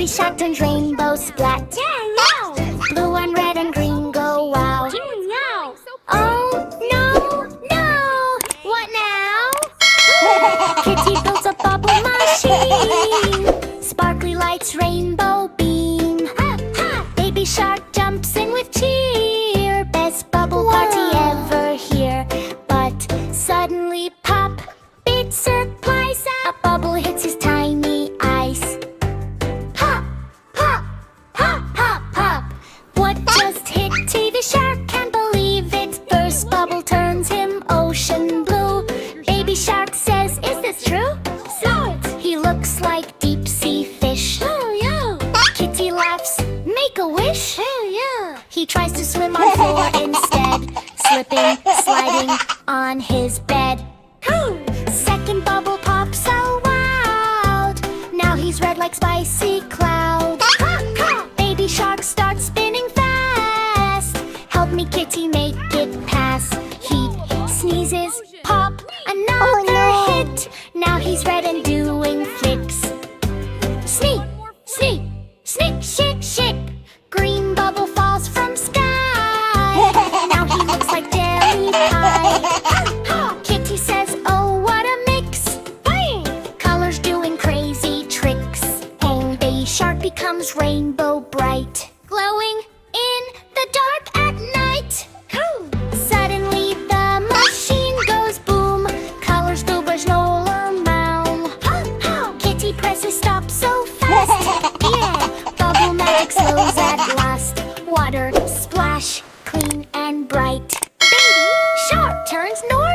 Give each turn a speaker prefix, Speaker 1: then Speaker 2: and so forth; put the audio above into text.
Speaker 1: shark turns rainbow splat. Blue and red and green go wow. Oh no, no! What now? Kitty builds a bubble machine. Sparkly lights, rainbow beam. Baby shark jumps in with cheer. Best bubble party ever here. But suddenly pop, big surprise! A bubble hits his tiny eyes. Pop, pop, pop, pop, pop. What just hit TV Shark? Can't believe it. First bubble turns him ocean blue. Baby shark says, is this true? So he looks like deep sea fish. Kitty laughs, make a wish. He tries to swim on floor instead, slipping, sliding on his bed. Second bubble pops out loud. Now he's red like spicy cloud. Baby shark starts spinning fast. Help me, Kitty, make it pass. He sneezes, pop, another hit. Now he's red and doing flicks. Sneak, sneak, sneak, shake, shake. Green bubble falls from sky. Now he looks like jelly pie. Kitty says, oh, what a mix. Colors doing crazy tricks. Baby shark becomes rainbow bright, glowing in the dark at night. Suddenly the machine goes boom. Colors go roller mound. Kitty presses stop so fast. Yeah, bubble magic slows at last. Water splash, clean and bright. Baby shark turns north.